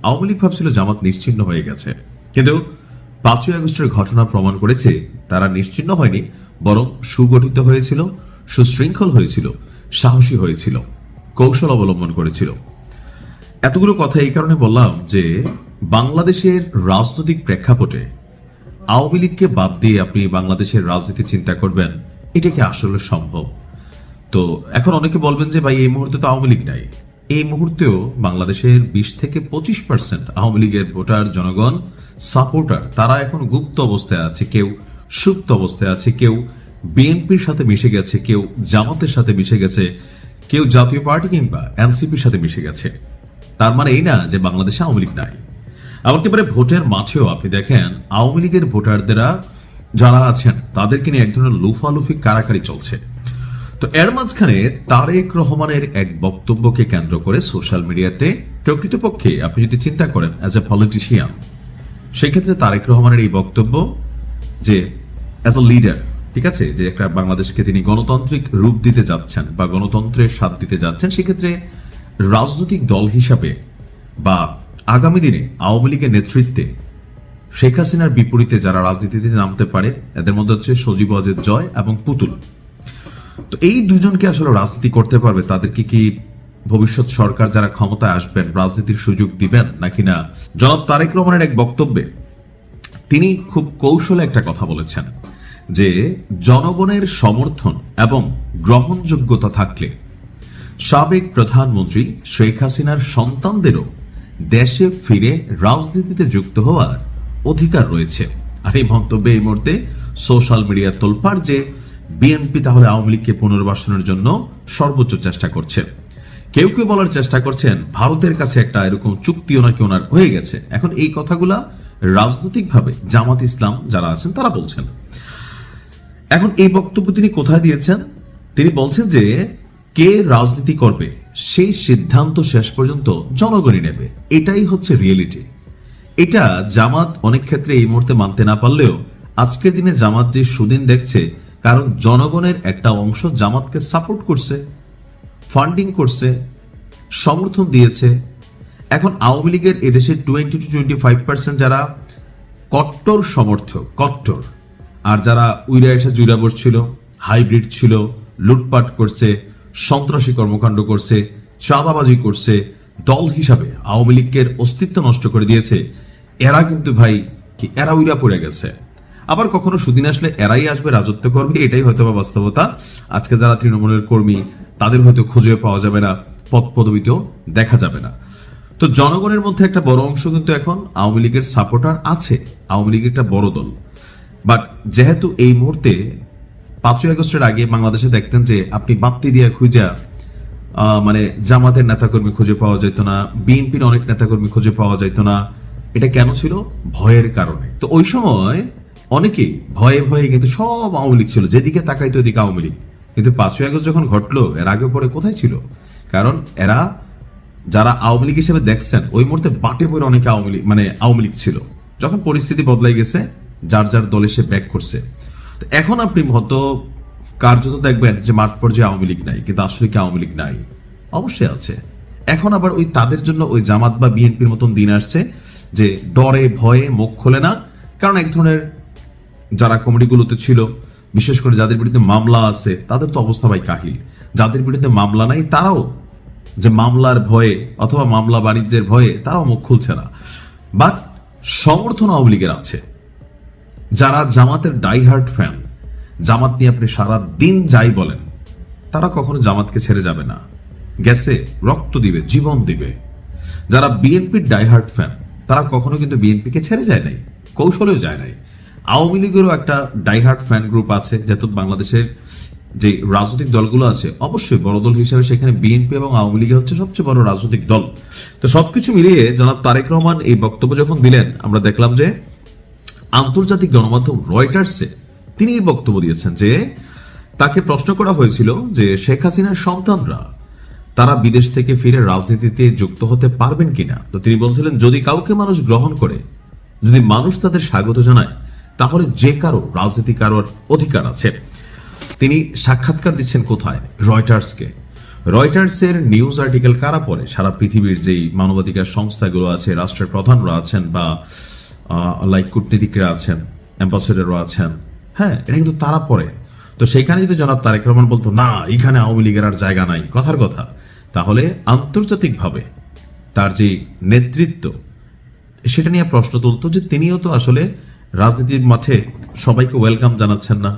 আওয়ামী লীগ ভাবছিল জামাত নিশ্চিহ্ন হয়ে গেছে, কিন্তু 5ই আগস্টের ঘটনা প্রমাণ করেছে তারা নিশ্চিহ্ন হয়নি, বরং সুগঠিত হয়েছিল, সুশৃঙ্খল হয়েছিল, সাহসী হয়েছিল, কৌশল অবলম্বন করেছিল। এতগুলো কথা এই কারণে বললাম যে বাংলাদেশের রাজনৈতিক প্রেক্ষাপটে আওয়ামী লীগকে বাদ দিয়ে আপনি বাংলাদেশের রাজনীতি চিন্তা করবেন, এটা কি আসলে সম্ভব? তো এখন অনেকে বলবেন যে ভাই এই মুহূর্তে তো আওয়ামী লীগ নাই। এই মুহূর্তেও বাংলাদেশের 20-25% আওয়ামী লীগের ভোটার, জনগণ, সাপোর্টার তারা এখন গুপ্ত অবস্থায় আছে, কেউ সুপ্ত অবস্থায় আছে, কেউ বিএনপির সাথে মিশে গেছে, কেউ জামাতের সাথে মিশে গেছে, কেউ জাতীয় পার্টি কিংবা এনসিপির সাথে মিশে গেছে। তার মানে এই না যে বাংলাদেশে আওয়ামী লীগ নাই। এমনকি ভোটের মাঠেও আপনি দেখেন আওয়ামী লীগের ভোটারদেরা যারা আছেন তাদেরকে নিয়ে এক ধরনের লুফালুফি কারাকারি চলছে। তো এর মাঝখানে তারেক রহমানের এক বক্তব্যকে কেন্দ্র করে সোশ্যাল মিডিয়াতে প্রকৃতপক্ষে আপনি যদি চিন্তা করেন অ্যাজ এ পলিটিশিয়ান, সেই ক্ষেত্রে তারেক রহমানের এই বক্তব্য যে অ্যাজ এ লিডার, ঠিক আছে, যে একটা বাংলাদেশকে তিনি গণতান্ত্রিক রূপ দিতে যাচ্ছেন বা গণতন্ত্রের স্বাদ দিতে যাচ্ছেন, সেক্ষেত্রে রাজনৈতিক দল হিসাবে বা আগামী দিনে আওয়ামী লীগের নেতৃত্বে শেখ হাসিনার বিপরীতে যারা রাজনীতিতে নামতে পারে, এদের মধ্যে হচ্ছে সজীব ওয়াজেদ জয় এবং পুতুল। তো এই দুজনকে আসলে রাজনীতি করতে পারবে, তাদেরকে কি ভবিষ্যৎ সরকার যারা ক্ষমতায় আসবেন রাজনীতির সুযোগ দিবেন নাকি না? জনাব তারেক রহমানের এক বক্তব্যে তিনি খুব কৌশলে একটা কথা বলেছেন যে জনগণের সমর্থন এবং গ্রহণযোগ্যতা থাকলে সাবেক প্রধানমন্ত্রী শেখ হাসিনার সন্তানদেরও দেশে ফিরে রাজনীতিতে যুক্ত হওয়ার অধিকার রয়েছে। আর এই মন্তব্যে এই মুহূর্তে সোশ্যাল মিডিয়া তোলপাড় যে বিএনপি তাহলে আওয়ামী লীগকে পুনর্বাসনের জন্য সর্বোচ্চ চেষ্টা করছে। কেউ কেউ বলার চেষ্টা করছেন ভারতের কাছে একটা এরকম চুক্তিও নাকি ওনার হয়ে গেছে। এখন এই কথাগুলা রাজনৈতিকভাবে জামাত ইসলাম যারা আছেন তারা বলছেন। এখন এই বক্তব্য তিনি কোথায় দিয়েছেন? তিনি বলছেন যে কে রাজনীতি করবে সেই সিদ্ধান্ত শেষ পর্যন্ত জনগণই নেবে, এটাই হচ্ছে রিয়েলিটি। এটা জামাত অনেক ক্ষেত্রে এই মুহূর্তে মানতে না পারলেও আজকের দিনে জামাত যে সুদিন দেখছে, কারণ জনগণের একটা অংশ জামাতকে সাপোর্ট করছে, ফান্ডিং করছে, সমর্থন দিয়েছে। এখন আওয়ামী লীগের এদেশের 20-25% যারা কট্টর সমর্থক, কট্টর, আর যারা উইরা এসে জুইরা বসছিল, হাইব্রিড ছিল, লুটপাট করছে, সন্ত্রাসী কর্মকাণ্ড করছে, চাঁদাবাজি করছে, দল হিসাবে আওয়ামী লীগের অস্তিত্ব নষ্ট করে দিয়েছে, এরা কিন্তু ভাই কি এরা উইরা পড়ে গেছে। আবার কখনো সুদিন আসলে এরাই আসবে, রাজত্ব করবে, এটাই হয়তো বা বাস্তবতা। আজকে যারা তৃণমূলের কর্মী তাদের হয়তো খুঁজে পাওয়া যাবে না, পদ পদবিতেও দেখা যাবে না। তো জনগণের মধ্যে একটা বড় অংশ কিন্তু এখন আওয়ামী লীগের সাপোর্টার আছে, আওয়ামী লীগের একটা বড় দল। বাট যেহেতু এই মুহূর্তে 5ই আগস্টের আগে বাংলাদেশে দেখতেন যে আপনি বাপ্তি দিয়া খুঁজা জামাতের নেতাকর্মী খুঁজে পাওয়া যেত না, বিএনপির অনেক নেতাকর্মী খুঁজে পাওয়া যেত না। এটা কেন ছিল? ভয়ের কারণে। তো ওই সময় অনেকেই ভয়ে ভয়ে কিন্তু সব আওয়ামী লীগ ছিল, যেদিকে তাকাইতো ওদিকে আওয়ামী লীগ। কিন্তু 5ই আগস্ট যখন ঘটলো, এর আগে পরে কোথায় ছিল? কারণ এরা যারা আওয়ামী লীগ হিসেবে দেখছেন ওই মুহূর্তে বাটে পড়ে অনেকে আওয়ামী লীগ ছিল। যখন পরিস্থিতি বদলাই গেছে, যার যার দলে সে ব্যাক করছে। তো এখন আপনি হয়তো কার্যত দেখবেন যে মাঠ পর্যায়ে আওয়ামী লীগ নাই, কিন্তু আসলে কি আওয়ামী লীগ নাই? অবশ্যই আছে। এখন আবার ওই তাদের জন্য ওই জামাত বা বিএনপির মতন দিন আসছে যে ডরে ভয়ে মুখ খোলে না। কারণ এক ধরনের যারা কমিটিগুলোতে ছিল, বিশেষ করে যাদের বিরুদ্ধে মামলা আছে, তাদের তো অবস্থা ভাই কাহিল। যাদের বিরুদ্ধে মামলা নাই তারাও যে মামলার ভয়ে অথবা মামলা বাণিজ্যের ভয়ে তারাও মুখ খুলছে না। বাট সমর্থন আওয়ামী লীগের আছে। যারা জামাতের ডাইহার্ট ফ্যান, জামাত নিয়ে আপনি সারা দিন যাই বলেন, তারা কখনো জামাতকে ছেড়ে যাবে না, গেছে রক্ত দিবে, জীবন দিবে। যারা বিএনপির ডাইহার্ট ফ্যান, তারা কখনো কিন্তু বিএনপিকে ছেড়ে যায় নাই, কৌশলেও যায় নাই। আওয়ামী লীগেরও একটা ডাইহার্ট ফ্যান গ্রুপ আছে, যেহেতু বাংলাদেশের যে রাজনৈতিক দলগুলো আছে অবশ্যই বড় দল হিসাবে সেখানে বিএনপি এবং আওয়ামী লীগ হচ্ছে সবচেয়ে বড় রাজনৈতিক দল। তো সবকিছু মিলিয়ে জনাব তারেক রহমান এই বক্তব্য যখন দিলেন, আমরা দেখলাম যে আন্তর্জাতিক গণমাধ্যম রয়টার্সে তিনি এই বক্তব্য দিয়েছেন যে তাকে প্রশ্ন করা হয়েছিল যে শেখ হাসিনার সন্তানরা তারা বিদেশ থেকে ফিরে রাজনীতিতে যুক্ত হতে পারবেন কিনা। তো তিনি বলছিলেন যদি কাউকে মানুষ গ্রহণ করে, যদি মানুষ তাদের স্বাগত জানায়, তাহলে যে কারো রাজনীতি করার অধিকার আছে। তিনি সাক্ষাৎকার দিচ্ছেন কোথায়? রয়টার্সকে। রয়টার্সের নিউজ আর্টিকেল কারা পড়ে? সারা পৃথিবীর যেই মানবাধিকার সংস্থাগুলো আছে, রাষ্ট্রের প্রধানরা আছেন বা লাইক কূটনীতিকরা আছেন, অ্যাম্বাসেডাররা আছেন, হ্যাঁ, এটা কিন্তু তারা পড়ে। তো সেইখানে যদি জনাব তারেক রহমান বলতো না এখানে আওয়ামী লীগের আর জায়গা নাই, কথার কথা, তাহলে আন্তর্জাতিকভাবে তার যে নেতৃত্ব সেটা নিয়ে প্রশ্ন তুলতো যে তিনিও তো আসলে রাজনীতির মাঠে সবাইকে ওয়েলকাম জানাচ্ছেন না।